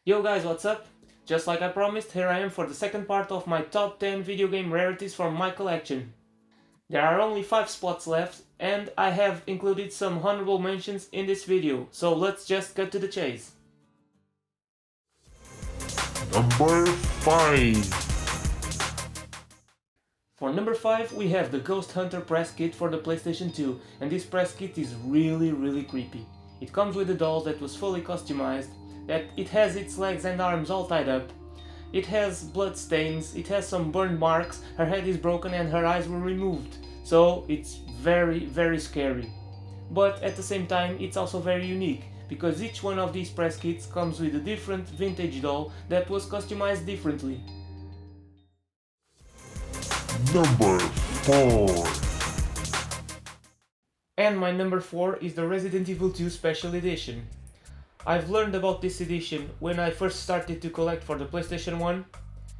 Yo guys, what's up? Just like I promised, here I am for the second part of my top 10 video game rarities from my collection. There are only 5 spots left, and I have included some honorable mentions in this video, so let's just cut to the chase. Number 5. For number 5 we have the Ghost Hunter press kit for the PlayStation 2, and this press kit is really creepy. It comes with a doll that was fully customized, that it has its legs and arms all tied up, it has blood stains, it has some burn marks, her head is broken and her eyes were removed, so it's very scary. But at the same time it's also very unique, because each one of these press kits comes with a different vintage doll that was customized differently. Number 4. And my number 4 is the Resident Evil 2 Special Edition. I've learned about this edition when I first started to collect for the PlayStation 1,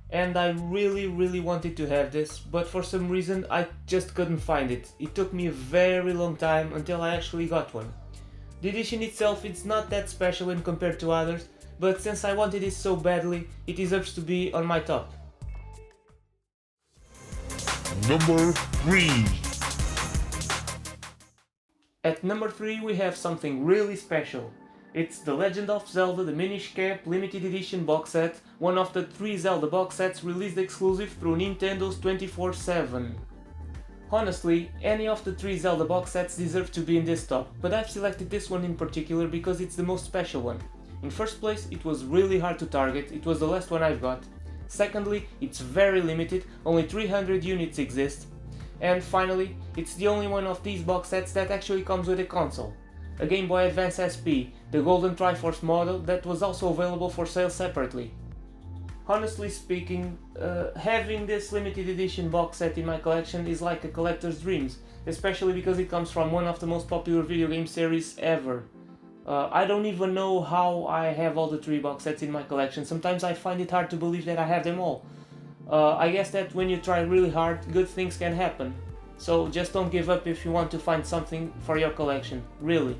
and I really wanted to have this, but for some reason I just couldn't find it. It took me a very long time until I actually got one. The edition itself is not that special when compared to others, but since I wanted it so badly, it deserves to be on my top. Number 3. At number 3 we have something really special. It's The Legend of Zelda The Minish Cap Limited Edition box set, one of the 3 Zelda box sets released exclusive through Nintendo's 24/7. Honestly, any of the 3 Zelda box sets deserve to be in this top, but I've selected this one in particular because it's the most special one. In first place, it was really hard to target, it was the last one I've got. Secondly, it's very limited, only 300 units exist. And finally, it's the only one of these box sets that actually comes with a console. A Game Boy Advance SP, the Golden Triforce model that was also available for sale separately. Honestly speaking, having this limited edition box set in my collection is like a collector's dreams, especially because it comes from one of the most popular video game series ever. I don't even know how I have all the 3 box sets in my collection. Sometimes I find it hard to believe that I have them all. I guess that when you try really hard, good things can happen. So just don't give up if you want to find something for your collection, really.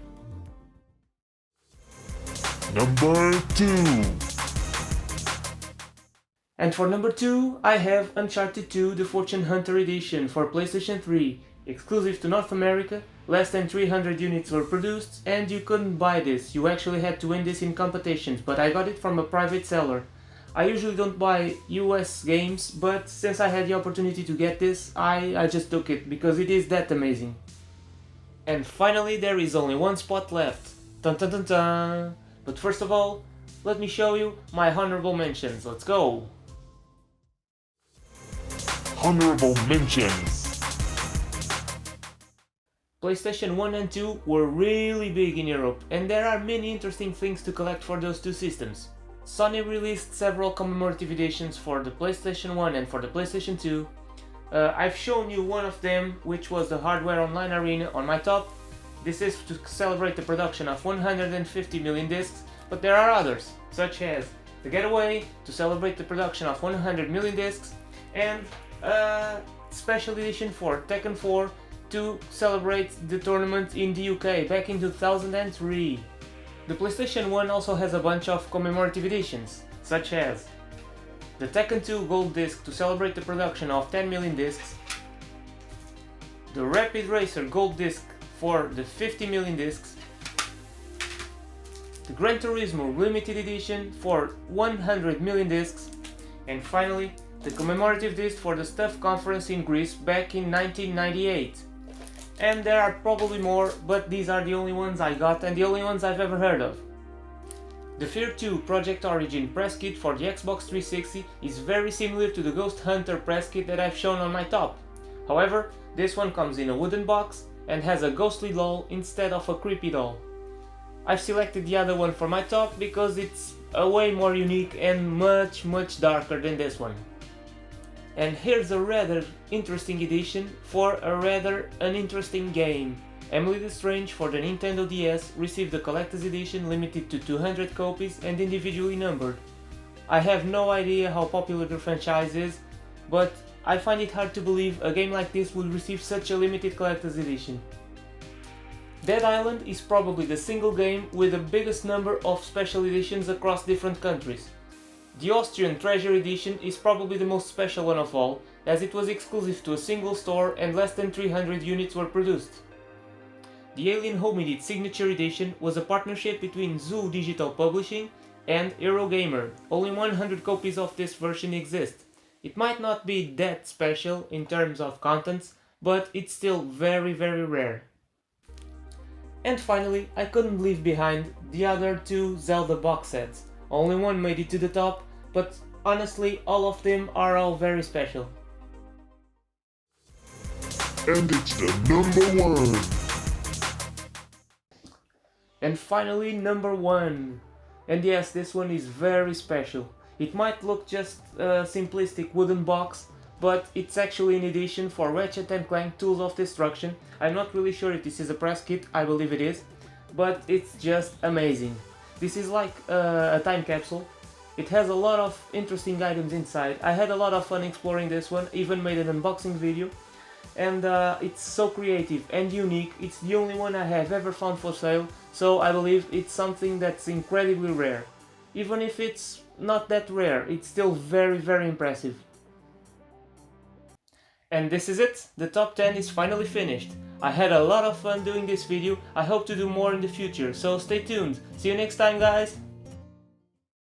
Number 2. And for number 2, I have Uncharted 2 The Fortune Hunter Edition for PlayStation 3, exclusive to North America. Less than 300 units were produced, and you couldn't buy this, you actually had to win this in competitions, but I got it from a private seller. I usually don't buy US games, but since I had the opportunity to get this, I just took it, because it is that amazing. And finally there is only 1 spot left. Dun dun dun dun! But first of all, let me show you my honorable mentions, let's go! Honorable mentions. PlayStation 1 and 2 were really big in Europe, and there are many interesting things to collect for those 2 systems. Sony released several commemorative editions for the PlayStation 1 and for the PlayStation 2. I've shown you one of them, which was the Hardware Online Arena on my top. This is to celebrate the production of 150 million discs, but there are others, such as the Getaway to celebrate the production of 100 million discs, and a special edition for Tekken 4 to celebrate the tournament in the UK back in 2003. The PlayStation 1 also has a bunch of commemorative editions, such as the Tekken 2 Gold Disc to celebrate the production of 10 million discs, the Rapid Racer Gold Disc for the 50 million discs, the Gran Turismo Limited Edition for 100 million discs, and finally the commemorative disc for the Stuff Conference in Greece back in 1998. And there are probably more, but these are the only ones I got and the only ones I've ever heard of. The Fear 2 Project Origin press kit for the Xbox 360 is very similar to the Ghost Hunter press kit that I've shown on my top. However, this one comes in a wooden box and has a ghostly doll instead of a creepy doll. I've selected the other one for my top because it's a way more unique and much darker than this one. And here's a rather interesting edition for a rather uninteresting game. Emily the Strange for the Nintendo DS received a collector's edition limited to 200 copies and individually numbered. I have no idea how popular the franchise is, but I find it hard to believe a game like this would receive such a limited collector's edition. Dead Island is probably the single game with the biggest number of special editions across different countries. The Austrian Treasure Edition is probably the most special one of all, as it was exclusive to a single store and less than 300 units were produced. The Alien Hominid Signature Edition was a partnership between Zoo Digital Publishing and Eurogamer. Only 100 copies of this version exist. It might not be that special in terms of contents, but it's still very rare. And finally, I couldn't leave behind the other two Zelda box sets. Only one made it to the top, but honestly all of them are all very special. And it's the number one. And finally, number one. And yes, this one is very special. It might look just a simplistic wooden box, but it's actually an edition for Ratchet & Clank Tools of Destruction. I'm not really sure if this is a press kit, I believe it is, but it's just amazing. This is like a time capsule. It has a lot of interesting items inside. I had a lot of fun exploring this one, even made an unboxing video. And it's so creative and unique. It's the only one I have ever found for sale, so I believe it's something that's incredibly rare. Even if it's not that rare, it's still very impressive. And this is it, the top 10 is finally finished. I had a lot of fun doing this video, I hope to do more in the future, so stay tuned. See you next time, guys!